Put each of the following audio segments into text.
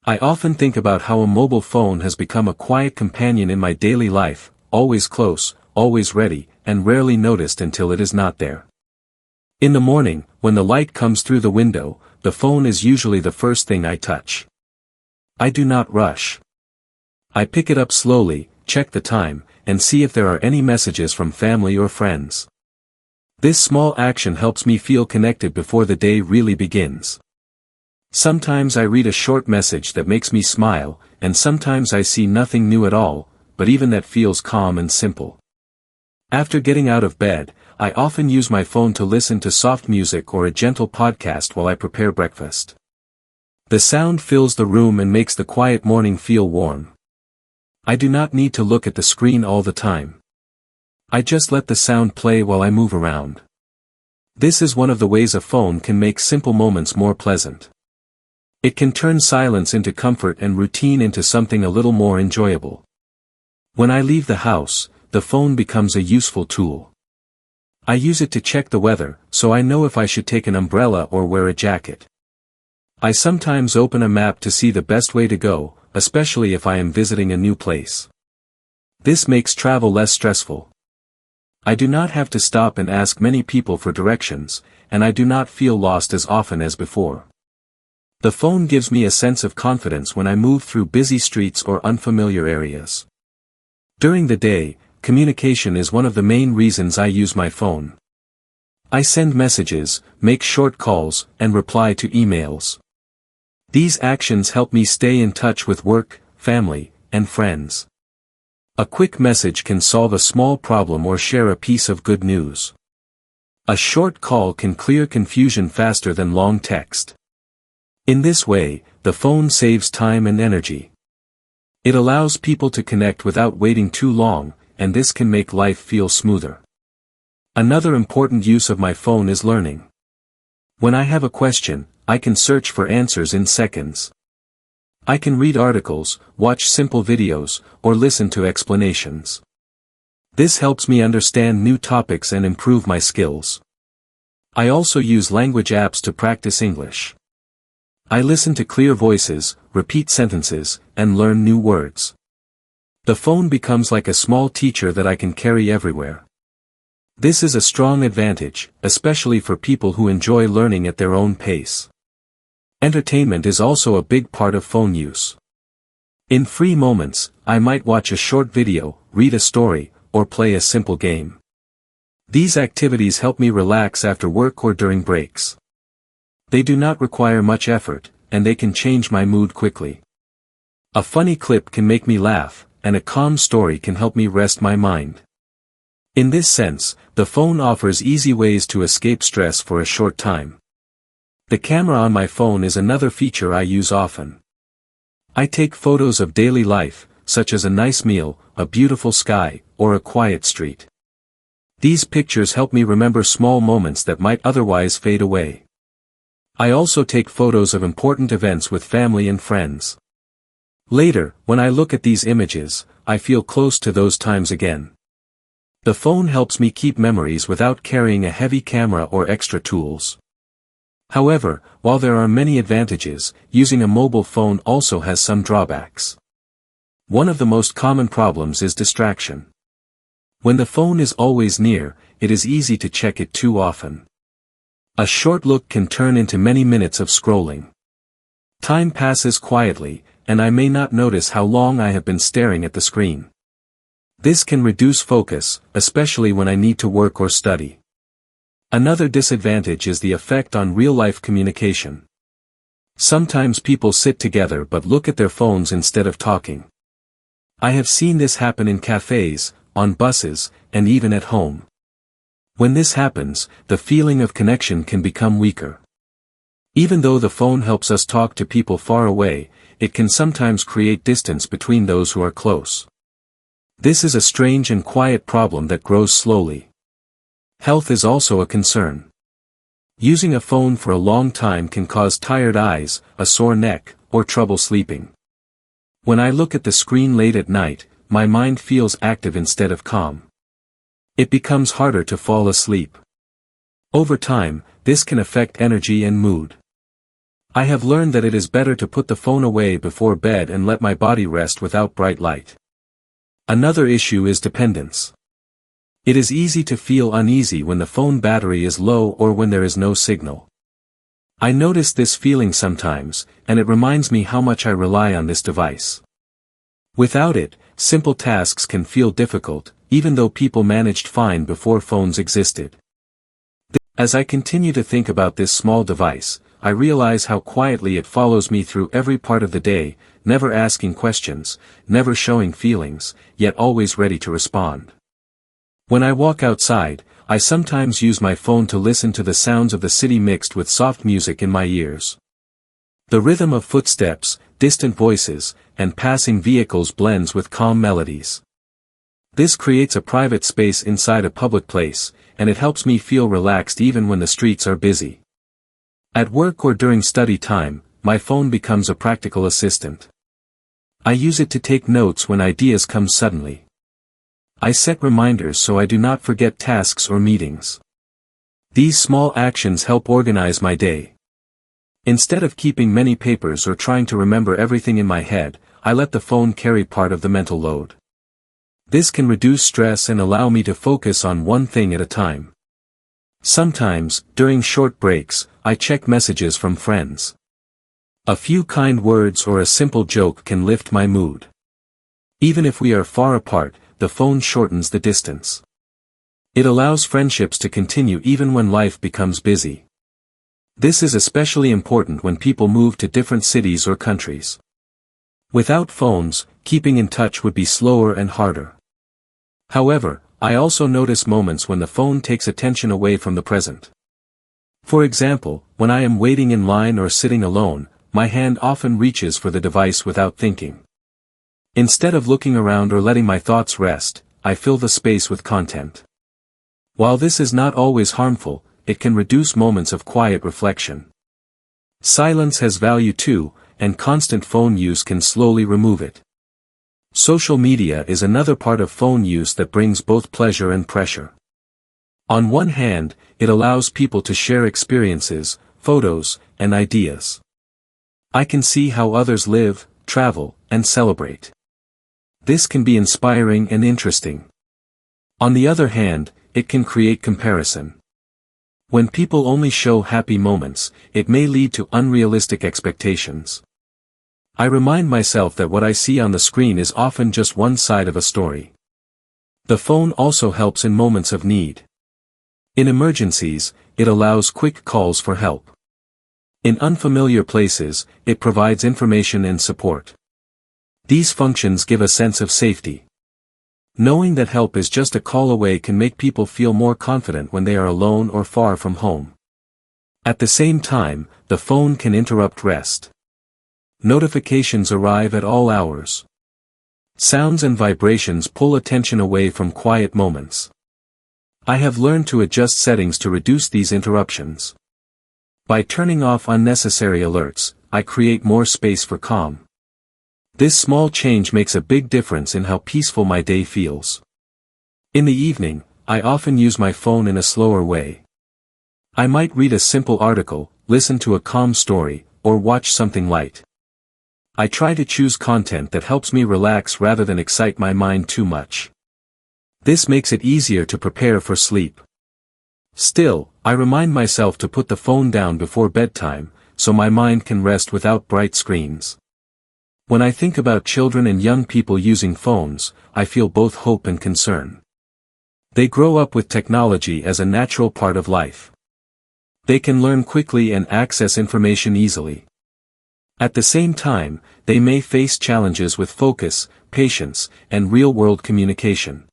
I often think about how a mobile phone has become a quiet companion in my daily life, always close, always ready, and rarely noticed until it is not there. In the morning, when the light comes through the window, the phone is usually the first thing I touch. I do not rush. I pick it up slowly, check the time, and see if there are any messages from family or friends. This small action helps me feel connected before the day really begins. Sometimes I read a short message that makes me smile, and sometimes I see nothing new at all, but even that feels calm and simple. After getting out of bed, I often use my phone to listen to soft music or a gentle podcast while I prepare breakfast. The sound fills the room and makes the quiet morning feel warm. I do not need to look at the screen all the time. I just let the sound play while I move around. This is one of the ways a phone can make simple moments more pleasant. It can turn silence into comfort and routine into something a little more enjoyable. When I leave the house, the phone becomes a useful tool. I use it to check the weather, so I know if I should take an umbrella or wear a jacket. I sometimes open a map to see the best way to go, especially if I am visiting a new place. This makes travel less stressful. I do not have to stop and ask many people for directions, and I do not feel lost as often as before. The phone gives me a sense of confidence when I move through busy streets or unfamiliar areas. During the day, communication is one of the main reasons I use my phone. I send messages, make short calls, and reply to emails. These actions help me stay in touch with work, family, and friends. A quick message can solve a small problem or share a piece of good news. A short call can clear confusion faster than long text. In this way, the phone saves time and energy. It allows people to connect without waiting too long, and this can make life feel smoother. Another important use of my phone is learning. When I have a question, I can search for answers in seconds. I can read articles, watch simple videos, or listen to explanations. This helps me understand new topics and improve my skills. I also use language apps to practice English. I listen to clear voices, repeat sentences, and learn new words. The phone becomes like a small teacher that I can carry everywhere. This is a strong advantage, especially for people who enjoy learning at their own pace. Entertainment is also a big part of phone use. In free moments, I might watch a short video, read a story, or play a simple game. These activities help me relax after work or during breaks. They do not require much effort, and they can change my mood quickly. A funny clip can make me laugh, and a calm story can help me rest my mind. In this sense, the phone offers easy ways to escape stress for a short time. The camera on my phone is another feature I use often. I take photos of daily life, such as a nice meal, a beautiful sky, or a quiet street. These pictures help me remember small moments that might otherwise fade away. I also take photos of important events with family and friends. Later, when I look at these images, I feel close to those times again. The phone helps me keep memories without carrying a heavy camera or extra tools. However, while there are many advantages, using a mobile phone also has some drawbacks. One of the most common problems is distraction. When the phone is always near, it is easy to check it too often. A short look can turn into many minutes of scrolling. Time passes quietly, and I may not notice how long I have been staring at the screen. This can reduce focus, especially when I need to work or study. Another disadvantage is the effect on real-life communication. Sometimes people sit together but look at their phones instead of talking. I have seen this happen in cafes, on buses, and even at home. When this happens, the feeling of connection can become weaker. Even though the phone helps us talk to people far away, it can sometimes create distance between those who are close. This is a strange and quiet problem that grows slowly. Health is also a concern. Using a phone for a long time can cause tired eyes, a sore neck, or trouble sleeping. When I look at the screen late at night, my mind feels active instead of calm. It becomes harder to fall asleep. Over time, this can affect energy and mood. I have learned that it is better to put the phone away before bed and let my body rest without bright light. Another issue is dependence. It is easy to feel uneasy when the phone battery is low or when there is no signal. I notice this feeling sometimes, and it reminds me how much I rely on this device. Without it, simple tasks can feel difficult, even though people managed fine before phones existed. As I continue to think about this small device, I realize how quietly it follows me through every part of the day, never asking questions, never showing feelings, yet always ready to respond. When I walk outside, I sometimes use my phone to listen to the sounds of the city mixed with soft music in my ears. The rhythm of footsteps, distant voices, and passing vehicles blends with calm melodies. This creates a private space inside a public place, and it helps me feel relaxed even when the streets are busy. At work or during study time, my phone becomes a practical assistant. I use it to take notes when ideas come suddenly. I set reminders so I do not forget tasks or meetings. These small actions help organize my day. Instead of keeping many papers or trying to remember everything in my head, I let the phone carry part of the mental load. This can reduce stress and allow me to focus on one thing at a time. Sometimes, during short breaks, I check messages from friends. A few kind words or a simple joke can lift my mood. Even if we are far apart, the phone shortens the distance. It allows friendships to continue even when life becomes busy. This is especially important when people move to different cities or countries. Without phones, keeping in touch would be slower and harder. However, I also notice moments when the phone takes attention away from the present. For example, when I am waiting in line or sitting alone, my hand often reaches for the device without thinking. Instead of looking around or letting my thoughts rest, I fill the space with content. While this is not always harmful, it can reduce moments of quiet reflection. Silence has value too, and constant phone use can slowly remove it. Social media is another part of phone use that brings both pleasure and pressure. On one hand, it allows people to share experiences, photos, and ideas. I can see how others live, travel, and celebrate. This can be inspiring and interesting. On the other hand, it can create comparison. When people only show happy moments, it may lead to unrealistic expectations. I remind myself that what I see on the screen is often just one side of a story. The phone also helps in moments of need. In emergencies, it allows quick calls for help. In unfamiliar places, it provides information and support. These functions give a sense of safety. Knowing that help is just a call away can make people feel more confident when they are alone or far from home. At the same time, the phone can interrupt rest. Notifications arrive at all hours. Sounds and vibrations pull attention away from quiet moments. I have learned to adjust settings to reduce these interruptions. By turning off unnecessary alerts, I create more space for calm. This small change makes a big difference in how peaceful my day feels. In the evening, I often use my phone in a slower way. I might read a simple article, listen to a calm story, or watch something light. I try to choose content that helps me relax rather than excite my mind too much. This makes it easier to prepare for sleep. Still, I remind myself to put the phone down before bedtime, so my mind can rest without bright screens. When I think about children and young people using phones, I feel both hope and concern. They grow up with technology as a natural part of life. They can learn quickly and access information easily. At the same time, they may face challenges with focus, patience, and real-world communication.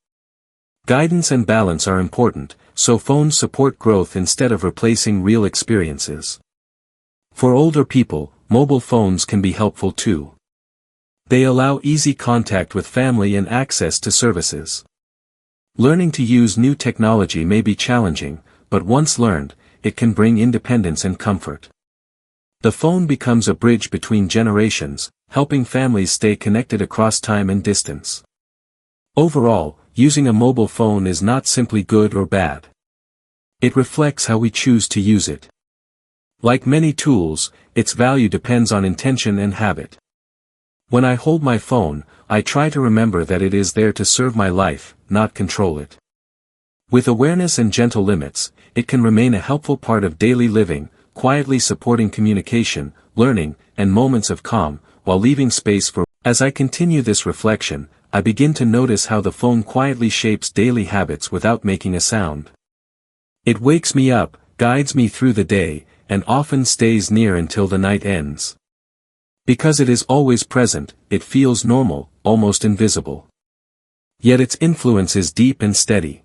Guidance and balance are important, so phones support growth instead of replacing real experiences. For older people, mobile phones can be helpful too. They allow easy contact with family and access to services. Learning to use new technology may be challenging, but once learned, it can bring independence and comfort. The phone becomes a bridge between generations, helping families stay connected across time and distance. Overall, using a mobile phone is not simply good or bad. It reflects how we choose to use it. Like many tools, its value depends on intention and habit. When I hold my phone, I try to remember that it is there to serve my life, not control it. With awareness and gentle limits, it can remain a helpful part of daily living, quietly supporting communication, learning, and moments of calm, while leaving space for. As I continue this reflection, I begin to notice how the phone quietly shapes daily habits without making a sound. It wakes me up, guides me through the day, and often stays near until the night ends. Because it is always present, it feels normal, almost invisible. Yet its influence is deep and steady.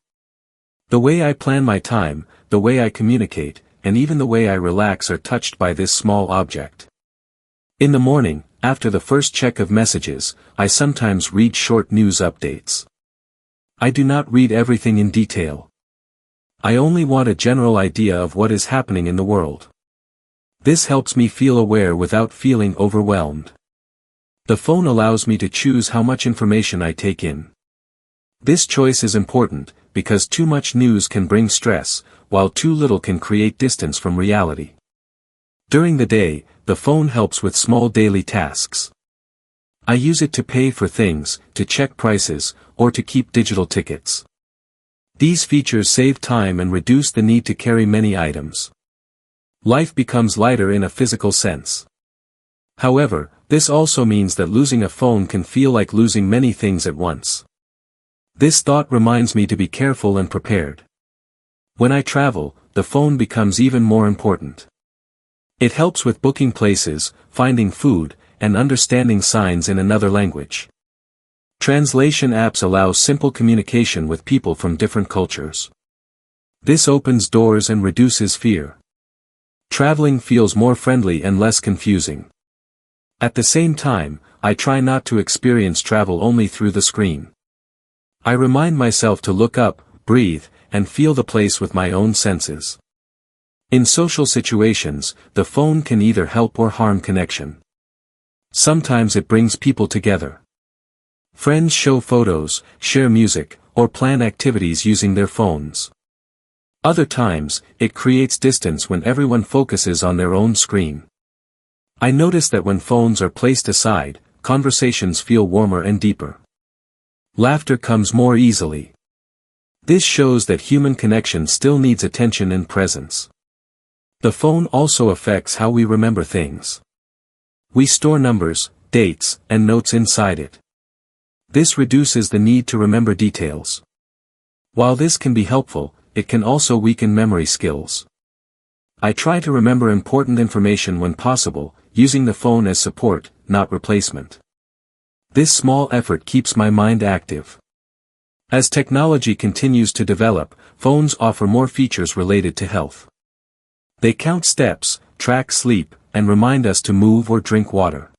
The way I plan my time, the way I communicate, and even the way I relax are touched by this small object. In the morning, after the first check of messages, I sometimes read short news updates. I do not read everything in detail. I only want a general idea of what is happening in the world. This helps me feel aware without feeling overwhelmed. The phone allows me to choose how much information I take in. This choice is important, because too much news can bring stress, while too little can create distance from reality. During the day, the phone helps with small daily tasks. I use it to pay for things, to check prices, or to keep digital tickets. These features save time and reduce the need to carry many items. Life becomes lighter in a physical sense. However, this also means that losing a phone can feel like losing many things at once. This thought reminds me to be careful and prepared. When I travel, the phone becomes even more important. It helps with booking places, finding food, and understanding signs in another language. Translation apps allow simple communication with people from different cultures. This opens doors and reduces fear. Traveling feels more friendly and less confusing. At the same time, I try not to experience travel only through the screen. I remind myself to look up, breathe, and feel the place with my own senses. In social situations, the phone can either help or harm connection. Sometimes it brings people together. Friends show photos, share music, or plan activities using their phones. Other times, it creates distance when everyone focuses on their own screen. I notice that when phones are placed aside, conversations feel warmer and deeper. Laughter comes more easily. This shows that human connection still needs attention and presence. The phone also affects how we remember things. We store numbers, dates, and notes inside it. This reduces the need to remember details. While this can be helpful, it can also weaken memory skills. I try to remember important information when possible, using the phone as support, not replacement. This small effort keeps my mind active. As technology continues to develop, phones offer more features related to health. They count steps, track sleep, and remind us to move or drink water.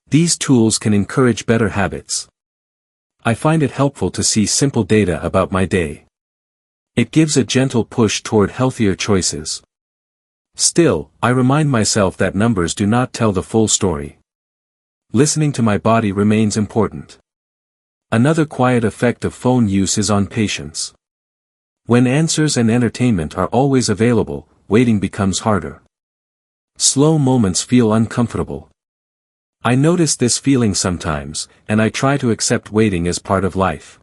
These tools can encourage better habits. I find it helpful to see simple data about my day. It gives a gentle push toward healthier choices. Still, I remind myself that numbers do not tell the full story. Listening to my body remains important. Another quiet effect of phone use is on patience. When answers and entertainment are always available, waiting becomes harder. Slow moments feel uncomfortable. I notice this feeling sometimes, and I try to accept waiting as part of life.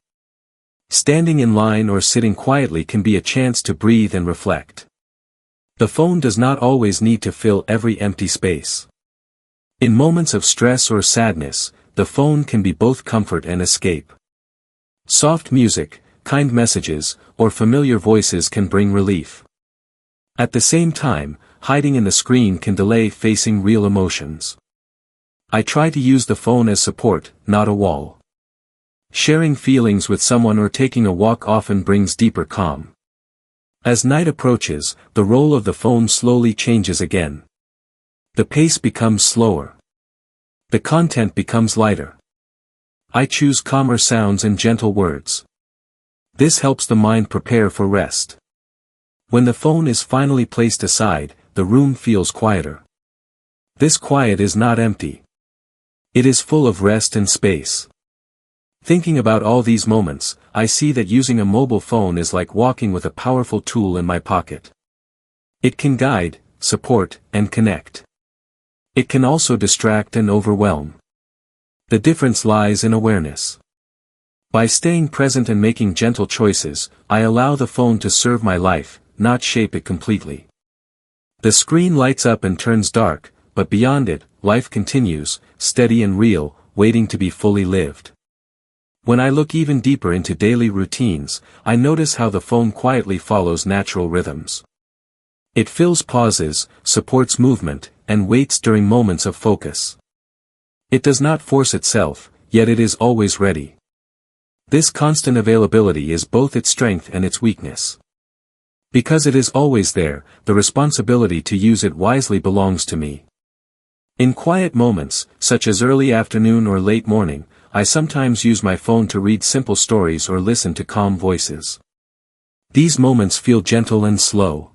Standing in line or sitting quietly can be a chance to breathe and reflect. The phone does not always need to fill every empty space. In moments of stress or sadness, the phone can be both comfort and escape. Soft music, kind messages, or familiar voices can bring relief. At the same time, hiding in the screen can delay facing real emotions. I try to use the phone as support, not a wall. Sharing feelings with someone or taking a walk often brings deeper calm. As night approaches, the role of the phone slowly changes again. The pace becomes slower. The content becomes lighter. I choose calmer sounds and gentle words. This helps the mind prepare for rest. When the phone is finally placed aside, the room feels quieter. This quiet is not empty. It is full of rest and space. Thinking about all these moments, I see that using a mobile phone is like walking with a powerful tool in my pocket. It can guide, support, and connect. It can also distract and overwhelm. The difference lies in awareness. By staying present and making gentle choices, I allow the phone to serve my life, not shape it completely. The screen lights up and turns dark, but beyond it, life continues, steady and real, waiting to be fully lived. When I look even deeper into daily routines, I notice how the phone quietly follows natural rhythms. It fills pauses, supports movement, and waits during moments of focus. It does not force itself, yet it is always ready. This constant availability is both its strength and its weakness. Because it is always there, the responsibility to use it wisely belongs to me. In quiet moments, such as early afternoon or late morning, I sometimes use my phone to read simple stories or listen to calm voices. These moments feel gentle and slow.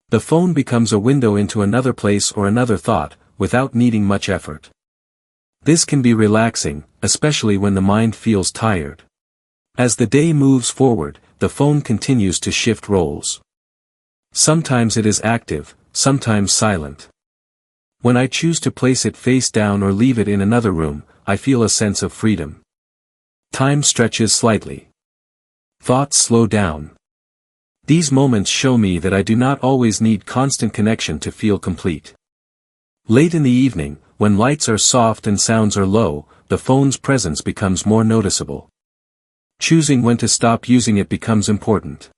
The phone becomes a window into another place or another thought, without needing much effort. This can be relaxing, especially when the mind feels tired. As the day moves forward, the phone continues to shift roles. Sometimes it is active, sometimes silent. When I choose to place it face down or leave it in another room, I feel a sense of freedom. Time stretches slightly. Thoughts slow down. These moments show me that I do not always need constant connection to feel complete. Late in the evening, when lights are soft and sounds are low, the phone's presence becomes more noticeable. Choosing when to stop using it becomes important.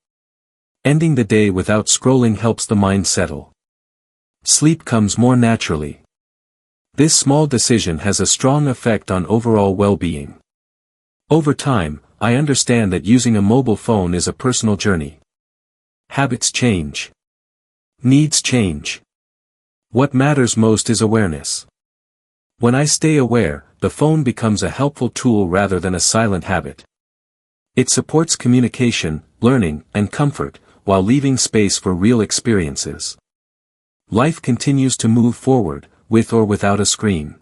Ending the day without scrolling helps the mind settle. Sleep comes more naturally. This small decision has a strong effect on overall well-being. Over time, I understand that using a mobile phone is a personal journey. Habits change. Needs change. What matters most is awareness. When I stay aware, the phone becomes a helpful tool rather than a silent habit. It supports communication, learning, and comfort, while leaving space for real experiences. Life continues to move forward, with or without a screen.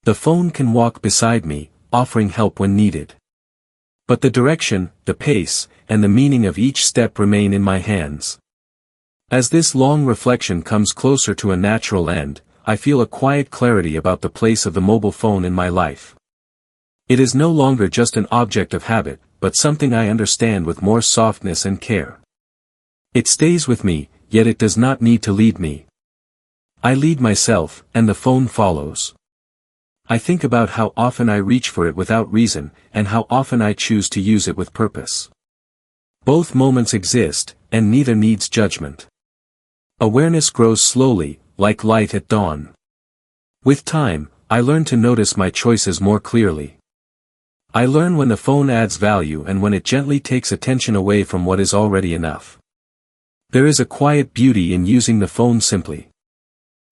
The phone can walk beside me, offering help when needed. But the direction, the pace, and the meaning of each step remain in my hands. As this long reflection comes closer to a natural end, I feel a quiet clarity about the place of the mobile phone in my life. It is no longer just an object of habit, but something I understand with more softness and care. It stays with me, yet it does not need to lead me. I lead myself, and the phone follows. I think about how often I reach for it without reason, and how often I choose to use it with purpose. Both moments exist, and neither needs judgment. Awareness grows slowly, like light at dawn. With time, I learn to notice my choices more clearly. I learn when the phone adds value and when it gently takes attention away from what is already enough. There is a quiet beauty in using the phone simply.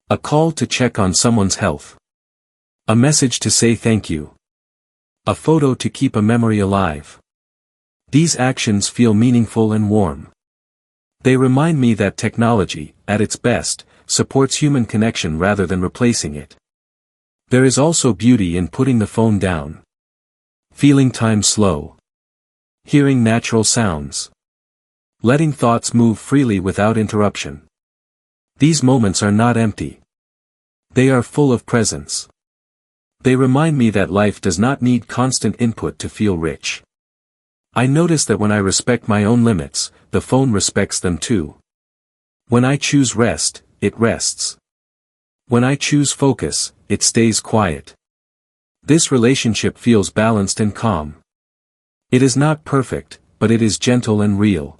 A call to check on someone's health. A message to say thank you. A photo to keep a memory alive. These actions feel meaningful and warm. They remind me that technology, at its best, supports human connection rather than replacing it. There is also beauty in putting the phone down. Feeling time slow. Hearing natural sounds. Letting thoughts move freely without interruption. These moments are not empty. They are full of presence. They remind me that life does not need constant input to feel rich. I notice that when I respect my own limits, the phone respects them too. When I choose rest, it rests. When I choose focus, it stays quiet. This relationship feels balanced and calm. It is not perfect, but it is gentle and real.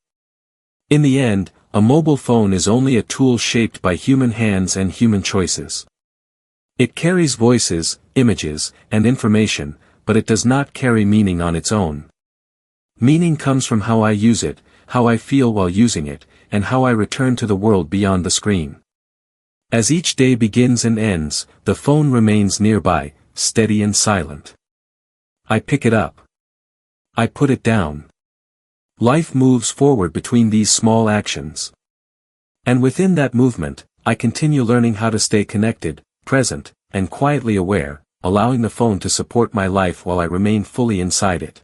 In the end, a mobile phone is only a tool shaped by human hands and human choices. It carries voices, images, and information, but it does not carry meaning on its own. Meaning comes from how I use it, how I feel while using it, and how I return to the world beyond the screen. As each day begins and ends, the phone remains nearby, steady and silent. I pick it up. I put it down. Life moves forward between these small actions. And within that movement, I continue learning how to stay connected, present, and quietly aware, allowing the phone to support my life while I remain fully inside it.